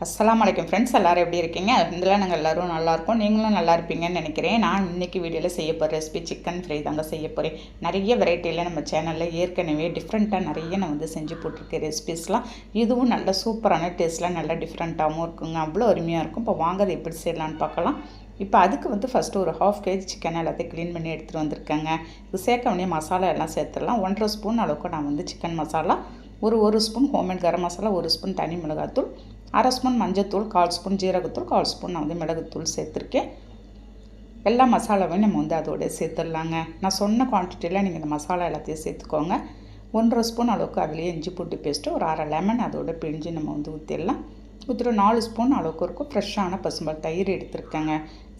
அஸ்ஸலாமு அலைக்கும் ஃப்ரெண்ட்ஸ், எல்லோரும் எப்படி இருக்கீங்க? அல்ஹம்துலில்லாஹ் நாங்கள் எல்லோரும் நல்லாயிருக்கோம். நீங்களும் நல்லா இருப்பீங்கன்னு நினைக்கிறேன். நான் இன்றைக்கி வீடியோவில் செய்ய போகிற ரெசிபி சிக்கன் ஃப்ரை தாங்க செய்ய போகிறேன். நிறைய வெரைட்டியில் நம்ம சேனலில் ஏற்கனவே டிஃப்ரெண்ட்டாக நிறைய நான் வந்து செஞ்சு போட்டிருக்கேன் ரெசிபிஸ்லாம். இதுவும் நல்ல சூப்பரான டேஸ்ட்டில் நல்லா டிஃப்ரெண்ட்டாகவும் இருக்குங்க. அவ்வளோ அருமையாக இருக்கும். இப்போ வாங்க அதை எப்படி செய்யலான்னு பார்க்கலாம். இப்போ அதுக்கு வந்து ஃபஸ்ட்டு ஒரு 1/2 kg சிக்கன் எல்லாத்தையும் க்ளீன் பண்ணி எடுத்துகிட்டு வந்திருக்கேங்க. இது சேர்க்க வேண்டிய மசாலா எல்லாம் சேர்த்துடலாம். 1.5 ஸ்பூன் அளவுக்கு நான் வந்து சிக்கன் மசாலா, ஒரு spoon homemade garam masala, 1 spoon தனி மிளகாத்தூள், 1/2 ஸ்பூன் மஞ்சத்தூள், 1/4 ஸ்பூன் ஜீரகத்தூள், 1/4 ஸ்பூன் நான் வந்து மிளகுத்தூள் சேர்த்துருக்கேன். எல்லா மசாலாவையும் நம்ம வந்து அதோட சேர்த்துடலாங்க. நான் சொன்ன குவான்டிட்டியில் நீங்கள் இந்த மசாலா எல்லாத்தையும் சேர்த்துக்கோங்க. 1.5 ஸ்பூன் அளவுக்கு அதுலேயே இஞ்சி பூண்டு பேஸ்ட்டு, ஒரு 1/2 லெமன் அதோட பிழிஞ்சு நம்ம வந்து ஊற்றிடலாம். ஊற்றிட்டு 4 ஸ்பூன் அளவுக்கு இருக்கும் ஃப்ரெஷ்ஷான பசும்பால் தயிர் எடுத்துருக்கேங்க.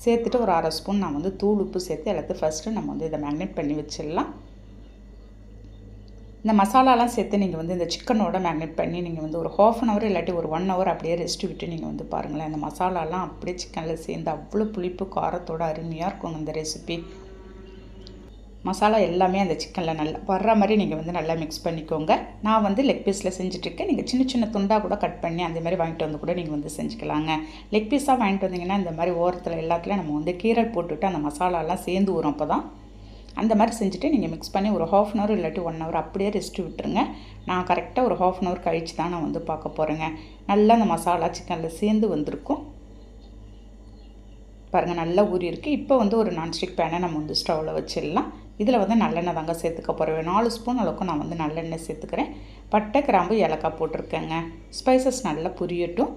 சேர்த்துட்டு ஒரு 1/2 ஸ்பூன் நான் வந்து தூள் உப்பு சேர்த்து எல்லாத்தையும் ஃபஸ்ட்டு நம்ம வந்து இதை மேக்னேட் பண்ணி வச்சிடலாம். இந்த மசாலாலாம் சேர்த்து நீங்கள் வந்து இந்த சிக்கனோட மேக்னேட் பண்ணி நீங்கள் வந்து ஒரு 1/2 hour இல்லாட்டி ஒரு 1 hour அப்படியே ரெஸ்ட் விட்டு நீங்கள் வந்து பாருங்களேன். இந்த மசாலாலாம் அப்படியே சிக்கனில் சேர்ந்து அவ்வளோ புளிப்பு காரத்தோட அருமையாக இருக்குங்க இந்த ரெசிபி. மசாலா எல்லாமே அந்த சிக்கனில் நல்லா வர்ற மாதிரி நீங்கள் வந்து நல்லா மிக்ஸ் பண்ணிக்கோங்க. நான் வந்து லெக் பீஸில் செஞ்சுட்ருக்கேன். நீங்கள் சின்ன சின்ன துண்டாக கூட கட் பண்ணி அந்த மாதிரி வாங்கிட்டு வந்து கூட நீங்கள் வந்து செஞ்சுக்கலாங்க. லெக் பீஸாக வாங்கிட்டு வந்தீங்கன்னா இந்த மாதிரி ஓரத்தில் எல்லாத்துலேயும் நம்ம வந்து கீரல் போட்டுவிட்டு அந்த மசாலாலாம் சேர்ந்து வரும். அப்போ தான் அந்த மாதிரி செஞ்சுட்டு நீங்கள் மிக்ஸ் பண்ணி ஒரு 1/2 hour இல்லாட்டி 1 hour அப்படியே ரெஸ்ட்டு விட்டுருங்க. நான் கரெக்டாக ஒரு 1/2 hour கழித்து தான் நான் வந்து பார்க்க போகிறேங்க. நல்லா அந்த மசாலா சிக்கனில் சேர்ந்து வந்திருக்கும் பாருங்கள், நல்லா ஊறி இருக்குது. இப்போ வந்து ஒரு நான்ஸ்டிக் பேனை நம்ம வந்து ஸ்டவ்வில் வச்சிடலாம். இதில் வந்து நல்லெண்ணெய் தாங்க சேர்த்துக்க போகிறேன். 4 ஸ்பூன் அளவுக்கு நான் வந்து நல்லெண்ணெய் சேர்த்துக்கிறேன். பட்டை, கிராம்பு, ஏலக்காய் போட்டிருக்கேங்க. ஸ்பைசஸ் நல்லா புரியட்டும்.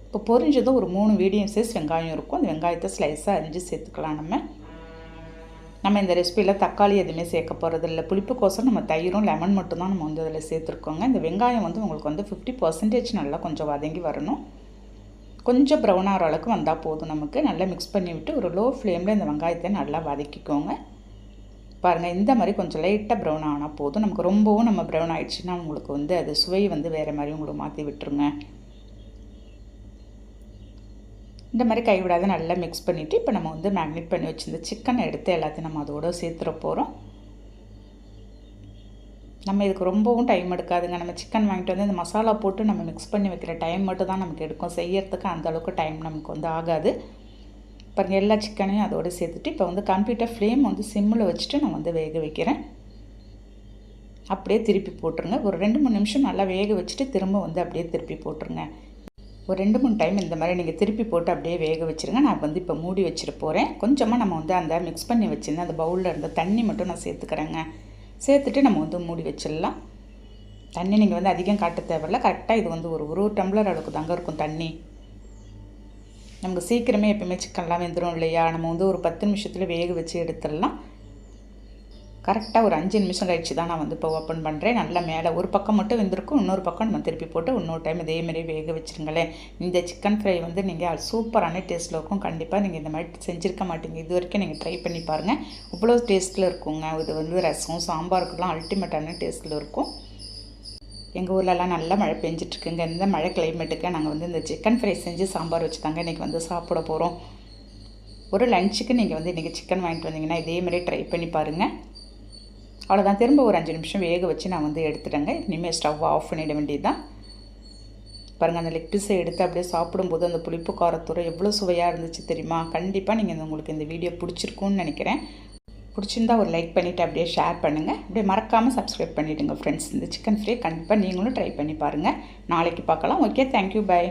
இப்போ பொரிஞ்சதும் ஒரு 3 மீடியம் சைஸ் வெங்காயம் இருக்கும். அந்த வெங்காயத்தை ஸ்லைஸாக அரிஞ்சு சேர்த்துக்கலாம். நம்ம இந்த ரெசிபியில் தக்காளி எதுவுமே சேர்க்க போகிறதில்ல. புளிப்புக்கோசம் நம்ம தயிரும் லெமன் மட்டும்தான் நம்ம வந்து அதில் சேர்த்துருக்கோங்க. இந்த வெங்காயம் வந்து உங்களுக்கு வந்து 50% நல்லா கொஞ்சம் வதங்கி வரணும். கொஞ்சம் ப்ரௌன் ஆகிற அளவுக்கு வந்தால் போதும். நமக்கு நல்லா மிக்ஸ் பண்ணி விட்டு ஒரு லோ ஃப்ளேமில் இந்த வெங்காயத்தை நல்லா வதக்கிக்கோங்க. பாருங்கள், இந்த மாதிரி கொஞ்சம் லைட்டாக ப்ரௌன் ஆனால் போதும். நமக்கு ரொம்பவும் நம்ம ப்ரௌன் ஆகிடுச்சுன்னா உங்களுக்கு வந்து அது சுவை வந்து வேறு மாதிரி உங்களுக்கு மாற்றி விட்டுருங்க. இந்த மாதிரி கைவிடாத நல்லா மிக்ஸ் பண்ணிவிட்டு இப்போ நம்ம வந்து மேக்னேட் பண்ணி வச்சுருந்த சிக்கனை எடுத்து எல்லாத்தையும் நம்ம அதோட சேர்த்துற போகிறோம். நம்ம இதுக்கு ரொம்பவும் டைம் எடுக்காதுங்க. நம்ம சிக்கன் வாங்கிட்டு வந்து இந்த மசாலா போட்டு நம்ம மிக்ஸ் பண்ணி வைக்கிற டைம் மட்டும் தான் நமக்கு எடுக்கும். செய்யறதுக்கு அந்தளவுக்கு டைம் நமக்கு வந்து ஆகாது. பாருங்கள், எல்லா சிக்கனையும் அதோடு சேர்த்துட்டு இப்போ வந்து கம்ப்ளீட்டாக ஃப்ளேம் வந்து சிம்மில் வச்சுட்டு நான் வந்து வேக வைக்கிறேன். அப்படியே திருப்பி போட்டுருங்க. ஒரு 2-3 நிமிஷம் நல்லா வேக வச்சுட்டு திரும்ப வந்து அப்படியே திருப்பி போட்டுருங்க. ஒரு 2-3 டைம் இந்த மாதிரி நீங்கள் திருப்பி போட்டு அப்படியே வேக வச்சுருங்க. நான் வந்து இப்போ மூடி வச்சுட்டு போகிறேன். கொஞ்சமாக நம்ம வந்து அந்த மிக்ஸ் பண்ணி வச்சுருந்தேன் அந்த பவுலில் இருந்த தண்ணி மட்டும் நான் சேர்த்துக்கிறேங்க. சேர்த்துட்டு நம்ம வந்து மூடி வச்சிடலாம். தண்ணி நீங்கள் வந்து அதிகம் காட்ட தேவையில்ல. கரெக்டாக இது வந்து ஒரு டம்ளர் அளவுக்கு தாங்க இருக்கும் தண்ணி. நமக்கு சீக்கிரமே எப்போயுமே சிக்கன்லாம் வெந்துடும் இல்லையா? நம்ம வந்து ஒரு 10 நிமிஷத்தில் வேக வச்சு எடுத்துடலாம். கரெக்டாக ஒரு 5 நிமிஷம் கழிச்சு தான் நான் வந்து இப்போ ஓப்பன் பண்ணுறேன். நல்லா மேலே ஒரு பக்கம் மட்டும் வெந்திருக்கும். இன்னொரு பக்கம் நம்ம திருப்பி போட்டு இன்னொரு டைம் இதேமாரி வேக வச்சுருங்களேன். இந்த சிக்கன் ஃப்ரை வந்து நீங்கள் சூப்பரான டேஸ்ட்டில் இருக்கும். கண்டிப்பாக நீங்கள் இந்த மாதிரி செஞ்சுருக்க மாட்டீங்க. இது வரைக்கும் நீங்கள் ட்ரை பண்ணி பாருங்கள். இவ்வளோ டேஸ்ட்டில் இருக்குங்க. இது வந்து ரசம் சாம்பாருக்குலாம் அல்டிமேட்டான டேஸ்ட்டில் இருக்கும். எங்கள் ஊர்லலாம் நல்லா மழை பெஞ்சிட்ருக்குங்க. இந்த மழை கிளைமேட்டுக்கு நாங்கள் வந்து இந்த சிக்கன் ஃப்ரை செஞ்சு சாம்பார் வச்சு தாங்க இன்றைக்கி வந்து சாப்பிட போகிறோம். ஒரு லஞ்சுக்கு நீங்கள் வந்து இன்றைக்கி சிக்கன் வாங்கிட்டு வந்தீங்கன்னா இதேமாரி ட்ரை பண்ணி பாருங்கள். அவ்வளோதான். திரும்ப ஒரு 5 நிமிஷம் வேக வச்சு நான் வந்து எடுத்துட்டேங்க. இனிமேல் ஸ்டவ் ஆஃப் பண்ணிட வேண்டியது தான். பாருங்கள், அந்த லெக் பீஸை எடுத்து அப்படியே சாப்பிடும்போது அந்த புளிப்பு காரத்தூரை எவ்வளோ சுவையாக இருந்துச்சு தெரியுமா? கண்டிப்பாக நீங்கள் உங்களுக்கு இந்த வீடியோ பிடிச்சிருக்குன்னு நினைக்கிறேன். பிடிச்சிருந்தா ஒரு லைக் பண்ணிவிட்டு அப்படியே ஷேர் பண்ணுங்கள். அப்படியே மறக்காமல் சப்ஸ்கிரைப் பண்ணிவிடுங்க ஃப்ரெண்ட்ஸ். இந்த சிக்கன் ஃப்ரை கண்டிப்பாக நீங்களும் ட்ரை பண்ணி பாருங்கள். நாளைக்கு பார்க்கலாம். Okay, thank you, by.